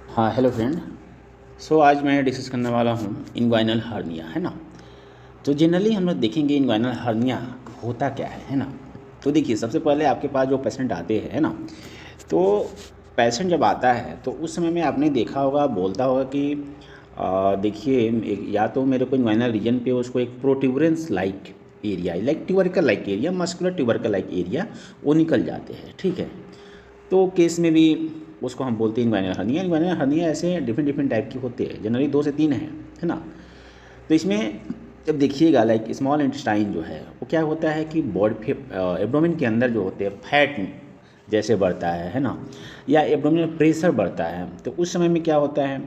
हाँ, hello friend. आज मैं डिस्कस करने वाला हूँ इन्ग्वाइनल हर्निया, है ना। तो जनरली हम लोग देखेंगे इन्ग्वाइनल हर्निया होता क्या है ना। तो देखिए, सबसे पहले आपके पास जो पेशेंट आते हैं, है ना, तो पेशेंट जब आता है तो उस समय में आपने देखा होगा, बोलता होगा कि देखिए, या तो मेरे को इन्ग्वाइनल रीजन पे उसको एक protuberance like area, like tubercle like area, muscular tubercle like area वो निकल जाते हैं, ठीक है। तो केस में भी उसको हम बोलते हैं इन्ग्वाइनल हर्निया। इन्ग्वाइनल हर्निया ऐसे डिफरेंट डिफरेंट टाइप की होते हैं, जनरली 2 से 3 है ना। तो इसमें जब देखिएगा, लाइक स्मॉल इंटेस्टाइन जो है वो क्या होता है कि बॉडी एब्डोमेन के अंदर जो होते हैं फैट जैसे बढ़ता है ना, या एब्डोमिनल प्रेशर बढ़ता है, तो उस समय में क्या होता है,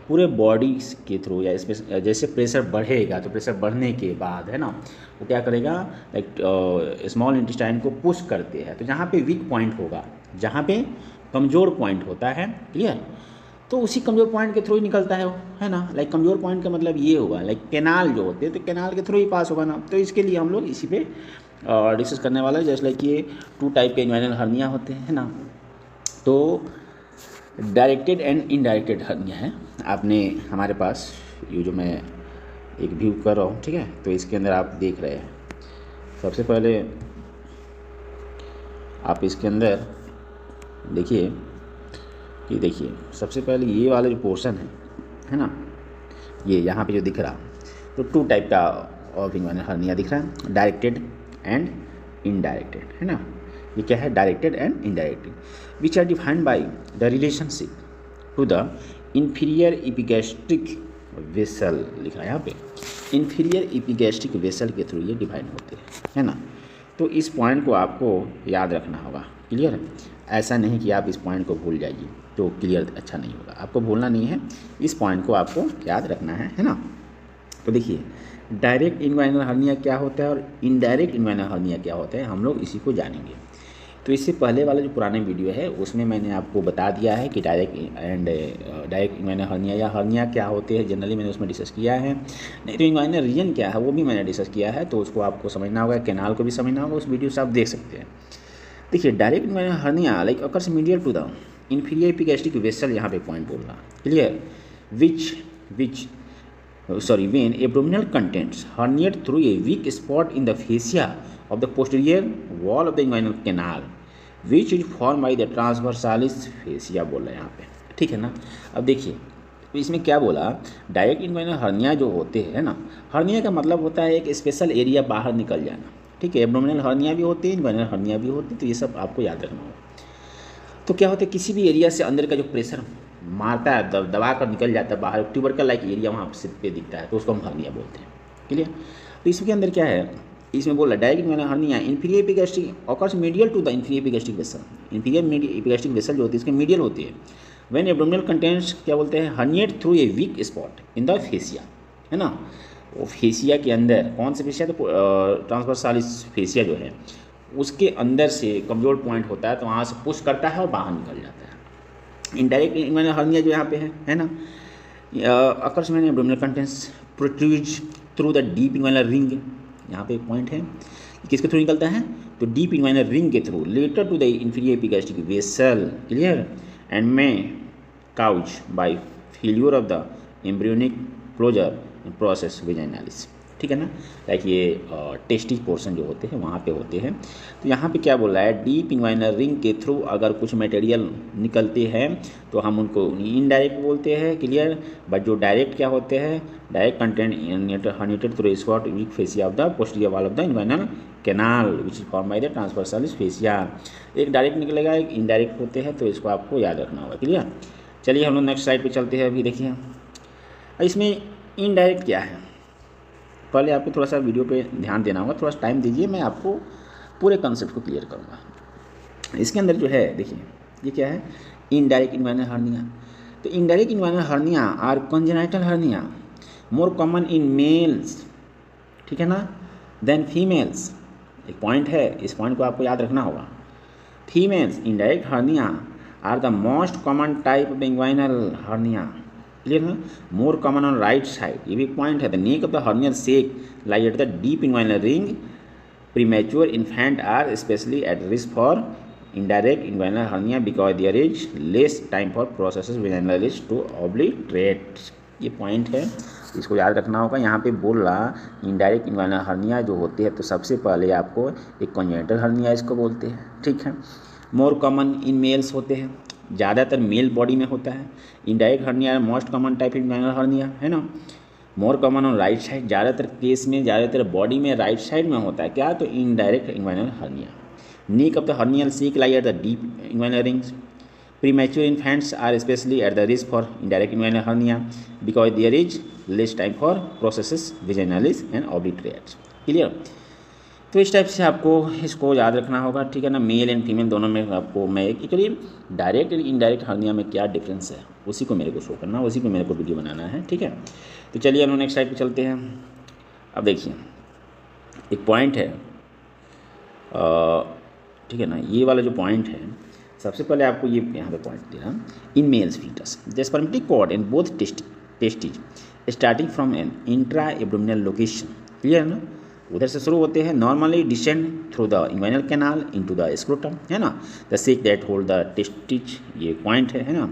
पूरे बॉडी के थ्रू या इसमें जैसे प्रेशर बढ़ेगा तो प्रेशर बढ़ने के बाद, है ना, वो क्या करेगा, लाइक स्मॉल इंटेस्टाइन को पुश करते हैं। तो जहाँ पे वीक पॉइंट होगा, जहाँ पे कमज़ोर पॉइंट होता है, क्लियर, तो उसी कमज़ोर पॉइंट के थ्रू ही निकलता है वो, है ना। लाइक कमज़ोर पॉइंट का मतलब ये होगा, लाइक कैनाल जो होते हैं तो कैनाल के थ्रू ही पास होगा ना। तो इसके लिए हम लोग इसी पे डिस्कस करने वाला है। जैसे लाइक ये 2 टाइप के इन्वाइनल हर्निया होते हैं, है ना। तो डायरेक्टेड एंड इनडायरेक्टेड हर्निया है। आपने हमारे पास ये जो मैं एक व्यू कर रहा हूँ, ठीक है, तो इसके अंदर आप देख रहे हैं, सबसे पहले आप इसके अंदर देखिए कि देखिए, सबसे पहले ये वाला जो पोर्शन है ना, ये यहाँ पे जो दिख रहा, तो 2 टाइप का ऑफ इन्वाइनल हर्निया दिख रहा है, डायरेक्टेड एंड इनडायरेक्टेड, है ना। ये क्या है, directed and indirected, which are defined by the relationship to the inferior epigastric vessel, लिखा है यहाँ पे, इन्फीरियर इपिगैस्ट्रिक वेसल के थ्रू ये डिफाइन होते हैं, है ना। तो इस पॉइंट को आपको याद रखना होगा, क्लियर है। ऐसा नहीं कि आप इस पॉइंट को भूल जाइए, तो क्लियर अच्छा नहीं होगा, आपको भूलना नहीं है, इस पॉइंट को आपको याद रखना है ना। तो देखिए, डायरेक्ट इन्वाइनल हर्निया क्या होता है और इनडायरेक्ट इन्वाइनल हर्निया क्या होता है, हम लोग इसी को जानेंगे। तो इससे पहले वाला जो पुराने वीडियो है उसमें मैंने आपको बता दिया है कि डायरेक्ट इन्वाइनल हर्निया या हर्निया क्या होते हैं, जनरली मैंने उसमें डिस्कस किया है। नहीं तो इन्वाइनल रीजन क्या है वो भी मैंने डिस्कस किया है, तो उसको आपको समझना होगा, कैनाल को भी समझना होगा, उस वीडियो से आप देख सकते हैं। देखिए, direct inguinal hernia like occurs medial to the inferior epigastric vessel, यहाँ पे पॉइंट बोल रहा, clear, which when abdominal contents herniate through a weak spot in the fascia of the posterior wall of the inguinal canal which is formed by the transversalis fascia बोल रहे हैं यहाँ पे, ठीक है ना। अब देखिए, तो इसमें क्या बोला, डायरेक्ट इन्वाइनल हर्निया जो होते हैं ना, हर्निया का मतलब होता है एक स्पेशल एरिया बाहर निकल जाना, ठीक है। एब्डोमिनल हर्निया भी होते हैं, इन्वाइनल हर्निया भी होती है, तो ये सब आपको याद रखना होगा। तो क्या होता है, किसी भी एरिया से अंदर का जो प्रेशर मारता है, दबा कर निकल जाता है बाहर, ट्यूबरकल लाइक एरिया वहाँ पे दिखता है, तो उसको हम हर्निया बोलते हैं, क्लियर। तो इसके अंदर क्या है, इसमें बोला direct inguinal hernia inferior epigastric occurs medial to the inferior epigastric vessel. Inferior epigastric vessel जो होती है इसके मीडियल होती है। व्हेन एब्डोमिनल कंटेंट्स क्या बोलते हैं, herniate through a week spot in the fascia, है ना। वो फेसिया के अंदर कौन से फेसिया, तो ट्रांसवर्सालिस फेसिया जो है उसके अंदर से कमज़ोर पॉइंट होता है, तो वहाँ से पुश करता है और बाहर निकल जाता है। इनडायरेक्ट इन्वाइनल हर्निया जो यहाँ पे है ना, अकर्स मैंने abdominal contents protrude through the deep inguinal ring, यहाँ पे एक पॉइंट है, किसके थ्रू निकलता है, तो डीप इन्वाइनल रिंग के through lateral to the inferior epigastric vessel, clear, and में couch by failure of the embryonic closure process vaginalis, ठीक है ना। लाइक ये टेस्टिस पोर्शन जो होते हैं वहाँ पे होते हैं। तो यहाँ पे क्या बोल रहा है, डीप इन्वाइनल रिंग के थ्रू अगर कुछ मटेरियल निकलते हैं तो हम उनको इनडायरेक्ट बोलते हैं, क्लियर। बट जो डायरेक्ट क्या होते हैं, direct content herniated through spot weak fascia of the posterior wall of the inguinal canal which is form by the transversalis fascia. एक डायरेक्ट निकलेगा, एक इनडायरेक्ट होते हैं, तो इसको आपको याद रखना होगा, क्लियर। चलिए हम लोग नेक्स्ट साइड पर चलते हैं। अभी देखिए इसमें इनडायरेक्ट क्या है, पहले आपको थोड़ा सा वीडियो पे ध्यान देना होगा, थोड़ा सा टाइम दीजिए, मैं आपको पूरे कंसेप्ट को क्लियर करूँगा। इसके अंदर जो है देखिए, ये क्या है, इनडायरेक्ट इन्वाइनल हर्निया। तो indirect inguinal hernia are congenital hernia more common in males, ठीक है ना, देन फीमेल्स। एक पॉइंट है, इस पॉइंट को आपको याद रखना होगा। Females indirect hernia are the most common type of inguinal hernia, clear ना, more common on right side, ये भी पॉइंट है। The neck of the hernial sac lie at the deep inguinal ring, premature infant are specially at risk for indirect inguinal hernia because there is less time for processes vaginalised to obliterate। ये point है, इसको याद रखना होगा। यहाँ पे बोल रहा इनडायरेक्ट इन्वाइनल हर्निया जो होते हैं तो सबसे पहले आपको एक कॉन्जेनिटल हर्निया इसको बोलते हैं, ठीक है। मोर कॉमन इन मेल्स होते हैं, ज़्यादातर मेल बॉडी में होता है। Indirect hernia most common type inguinal hernia है ना। More common on right side, ज़्यादातर केस में ज़्यादातर बॉडी में राइट साइड में होता है क्या, तो इनडायरेक्ट इन्वाइनल हर्निया। नीक of the hernial seek lie at the deep inguinal rings. Premature infants are especially at the risk for indirect inguinal hernia because there is less time for processes vaginalis and obliterates। Clear. तो इस type से आपको इसको याद रखना होगा, ठीक है ना। मेल एंड फीमेल दोनों में आपको मैं actually direct and indirect hernia में क्या डिफरेंस है उसी को मेरे को शो करना, उसी को मेरे को वीडियो बनाना है, ठीक है। तो चलिए हम नेक्स्ट स्लाइड पे चलते हैं। अब देखिए एक पॉइंट है, ठीक है ना, ये वाला जो पॉइंट है सबसे पहले आपको ये यहाँ पे पॉइंट दे रहा in males foetus the spermatic cord in both testes starting from an intra abdominal location. Clear है ना, उधर से शुरू होते हैं। Normally descend through the inguinal canal into the scrotum, है ना। The sac that hold the testes, ये पॉइंट है ना।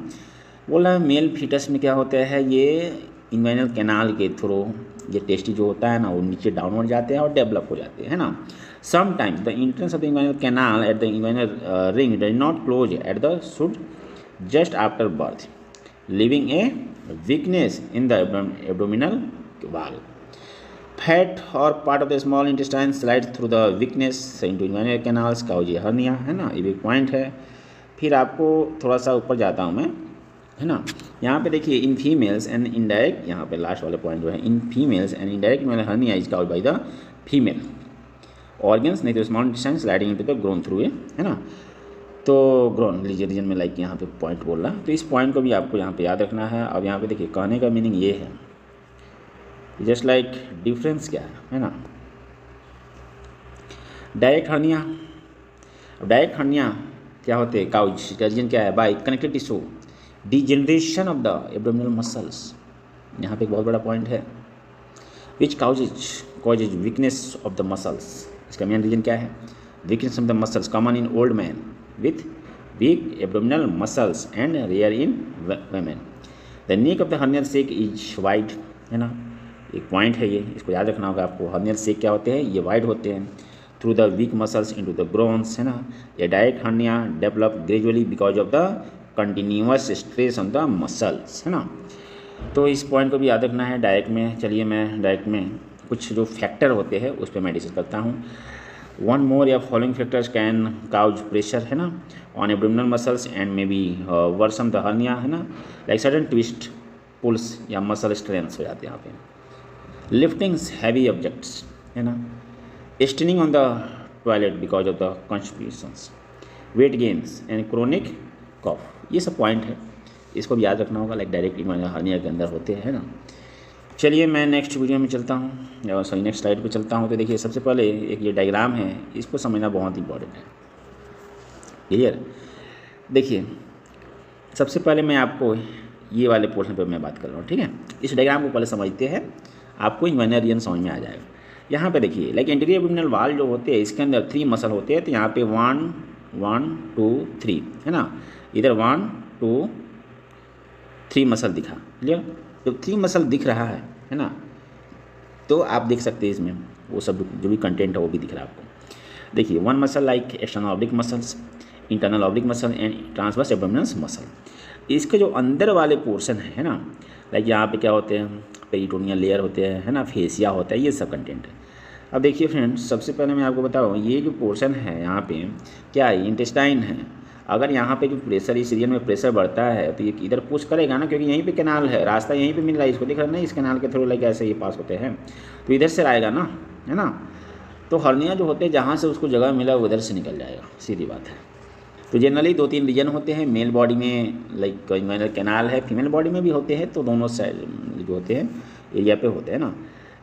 बोला मेल फीटस में क्या होता है, ये इन्वाइनल कैनाल के थ्रू ये टेस्टी जो होता है ना वो नीचे डाउनवर्ड जाते हैं और डेवलप हो जाते हैं, है ना। Sometimes the entrance of the inguinal canal at the inguinal ring does not close at the should just after birth, leaving a weakness in the abdominal wall. Fat or part of the small intestine slides through the weakness into inguinal canals, cause hernia, है ना। ये भी point है। फिर आपको थोड़ा सा ऊपर जाता हूँ मैं, है ना। यहाँ पे देखिए इन फीमेल्स एंड इनडायरेक्ट, यहाँ पे लास्ट वाले पॉइंट जो है in females and indirect inguinal hernia is caused by the female organs, नहीं तो small intestine sliding into the grown through, है ना। तो ग्रोन रीजन में लाइक यहाँ पे पॉइंट बोल रहा है, तो इस पॉइंट को भी आपको यहाँ पे याद रखना है। अब यहाँ पे देखिए कहने का मीनिंग ये है, जस्ट लाइक डिफरेंस क्या है ना। डायरेक्ट हर्निया, डायरेक्ट हर्निया क्या होते हैं, काउज का रीजन क्या है, bye connective tissue degeneration of the abdominal muscles. यहाँ पे एक बहुत बड़ा पॉइंट है, विच causes weakness of the muscles। इसका मेन रीजन क्या है, weakness of the muscles common in old men with weak abdominal muscles and rare in women। the neck of the hernial sac is wide, है ना। एक point है ये, इसको याद रखना होगा आपको। hernial sac क्या होते हैं, ये वाइड होते हैं through the weak muscles into the groins, है ना। ये direct hernia develop gradually because of the continuous stress on the muscles, है ना। तो इस पॉइंट को भी याद रखना है डायरेक्ट में। चलिए मैं डायरेक्ट में कुछ जो फैक्टर होते हैं उस पर मैं डिस्कस करता हूँ। वन मोर या following factors can cause pressure, है ना, on abdominal muscles and may be worsen the hernia, है ना। लाइक सडन ट्विस्ट पुल्स या मसल स्ट्रेंथ्स हो जाते हैं यहाँ पे। लिफ्टिंग्स हैवी ऑब्जेक्ट्स, है ना। Straining on the toilet because of the constipations, weight gains and chronic cough, ये सब पॉइंट है, इसको भी याद रखना होगा। लाइक डायरेक्ट इन्वाइनल हर्निया के अंदर होते हैं, है ना। चलिए मैं नेक्स्ट वीडियो में चलता हूँ, सॉरी नेक्स्ट स्लाइड पे चलता हूँ। तो देखिए सबसे पहले एक ये डायग्राम है, इसको समझना बहुत इंपॉर्टेंट है। क्लियर। देखिए सबसे पहले मैं आपको ये वाले पोर्शन पे मैं बात कर रहा हूँ, ठीक है। इस डायग्राम को पहले समझते हैं, आपको इन्वाइनल रीजन समझ में आ जाएगा। यहाँ पे देखिए लाइक एंटीरियर एब्डोमिनल वॉल जो होते हैं इसके अंदर 3 मसल होते हैं। तो यहाँ पे 1 1 2 3, है ना। इधर 1 2 3 मसल दिखा। क्लियर। जब 3 मसल दिख रहा है ना, तो आप देख सकते हैं इसमें वो सब जो भी कंटेंट है वो भी दिख रहा है आपको। देखिए 1 muscle like external oblique muscles, internal oblique muscle and transverse abdominal muscle. इसके जो अंदर वाले पोर्शन है ना, लाइक यहाँ पे क्या होते हैं, पेरिटोनियल लेयर होते हैं, है ना, फेसिया होता है, ये सब कंटेंट है। अब देखिए फ्रेंड्स, सबसे पहले मैं आपको बताऊँ ये जो पोर्शन है यहाँ पे क्या है, इंटेस्टाइन है। अगर यहाँ पे जो प्रेशर इस रीजन में प्रेशर बढ़ता है तो ये इधर पुश करेगा ना, क्योंकि यहीं पे कैनाल है, रास्ता यहीं पे मिल रहा है, इसको दिख रहा है ना, इस कैनाल के थ्रू लाइक ऐसे ये पास होते हैं, तो इधर से आएगा ना, है ना। तो हर्निया जो होते हैं जहाँ से उसको जगह मिला उधर से निकल जाएगा, सीधी बात है। तो जनरली 2-3 रीजन होते हैं मेल बॉडी में, लाइक इन्वाइनल कैनाल है, फीमेल बॉडी में भी होते हैं, तो दोनों साइड जो होते हैं एरिया पे होते हैं ना।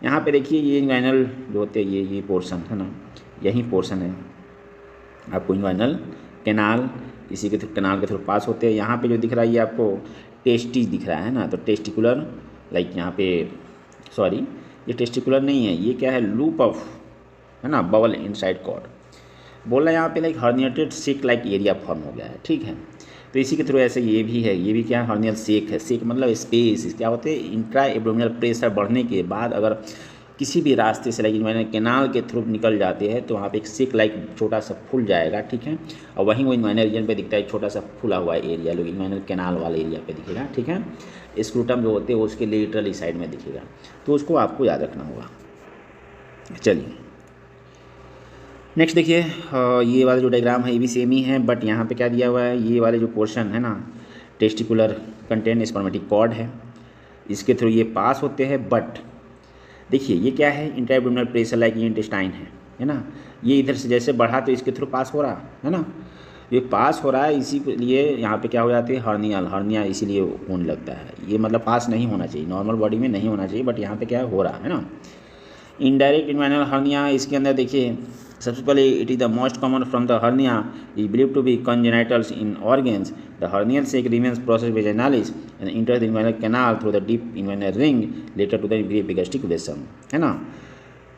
यहाँ पे देखिए ये इन्वाइनल जो होते हैं ये पोर्शन है ना, यही पोर्शन है आपको इन्वाइनल कैनाल, इसी के थ्रू कैनाल के थ्रू पास होते हैं। यहाँ पे जो दिख रहा है ये आपको टेस्टिस दिख रहा है ना, तो टेस्टिकुलर लाइक यहाँ पे, सॉरी ये टेस्टिकुलर नहीं है, ये क्या है, लूप ऑफ, है ना, बबल इनसाइड कॉर्ड। बोल रहा है यहाँ पे लाइक हर्निएटेड सेक लाइक एरिया फॉर्म हो गया है, ठीक है। तो इसी के थ्रू ऐसे ये भी है, ये भी क्या है, हर्नियल सेक है। सेक मतलब स्पेस, क्या होते हैं, इंट्रा एब्डोमिनल प्रेशर बढ़ने के बाद अगर किसी भी रास्ते से लाइक इन्वाइनल कैनाल के थ्रू निकल जाते हैं तो वहाँ पे एक सेक लाइक छोटा सा फूल जाएगा, ठीक है। और वहीं वो इन्वाइनल रीजन पे दिखता है एक छोटा सा फूला हुआ एरिया, लोग इन्वाइनल कैनाल वाले एरिया पे दिखेगा, ठीक है। स्क्रूटम जो होते हैं उसके लेटरली साइड में दिखेगा, तो उसको आपको याद रखना होगा। चलिए नेक्स्ट देखिए, ये वाला जो डायग्राम है ये भी सेम ही है, बट यहाँ पे क्या दिया हुआ है, ये वाले जो पोर्शन है ना, टेस्टिकुलर कंटेंट स्पर्मेटिक कॉर्ड है, इसके थ्रू ये पास होते हैं। बट देखिए ये क्या है, इंट्राएब्डोमिनल प्रेशर लाइक ये इंटेस्टाइन है ना, ये इधर से जैसे बढ़ा तो इसके थ्रू पास हो रहा है ना, ये पास हो रहा है, इसी लिए यहाँ पे क्या हो जाती है, हर्निया इसीलिए होने लगता है। ये मतलब पास नहीं होना चाहिए, नॉर्मल बॉडी में नहीं होना चाहिए, बट यहाँ पे क्या हो रहा है ना। इनडायरेक्ट इन्वाइनल हर्निया, इसके अंदर देखिए सबसे पहले it is the most common from the hernia is believe to be congenitals in organs. The hernial sac remains process vaginalis and enter the inguinal canal through the deep inguinal ring later to the epigastric vessel, है ना।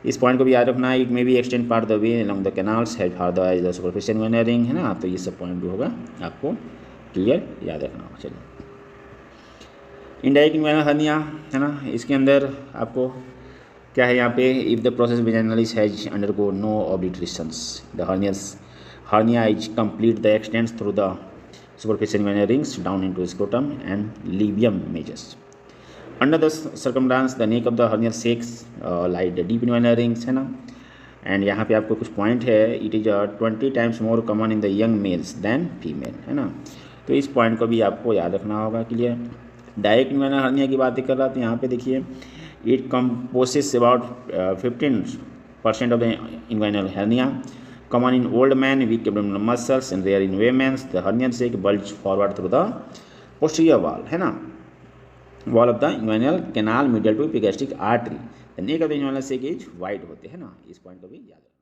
इस point को भी याद रखना है, it may be extend part the way along the canals help far as the superficial inguinal ring, है ना। तो ये सब पॉइंट भी होगा आपको क्लियर याद रखना होगा। चलिए इनडायरेक्ट इन्वाइनल हर्निया, है ना, इसके अंदर आपको क्या है यहाँ पे, if the process vaginalis has undergo no obliterations the hernia is complete the extends through the superficial inguinal rings down into scrotum and labium majors. Under the circumstance the neck of the hernial sacs like the deep inguinal rings, है ना। And यहाँ पे आपको कुछ point है, it is 20 times more common in the young males than female, है ना। तो इस पॉइंट को भी आपको याद रखना होगा क्लियर। डायरेक्ट इन्वाइनल हर्निया की बातें कर रहा था, यहाँ पे देखिए it composes about 15% of the inguinal hernia, common in old men, weak abdominal muscles, and rare in women. The hernial sac bulge forward through the posterior wall, है ना, wall of the inguinal canal medial to epigastric artery. The neck of the inguinal sac is wide होते हैं ना, इस point को भी याद रखना।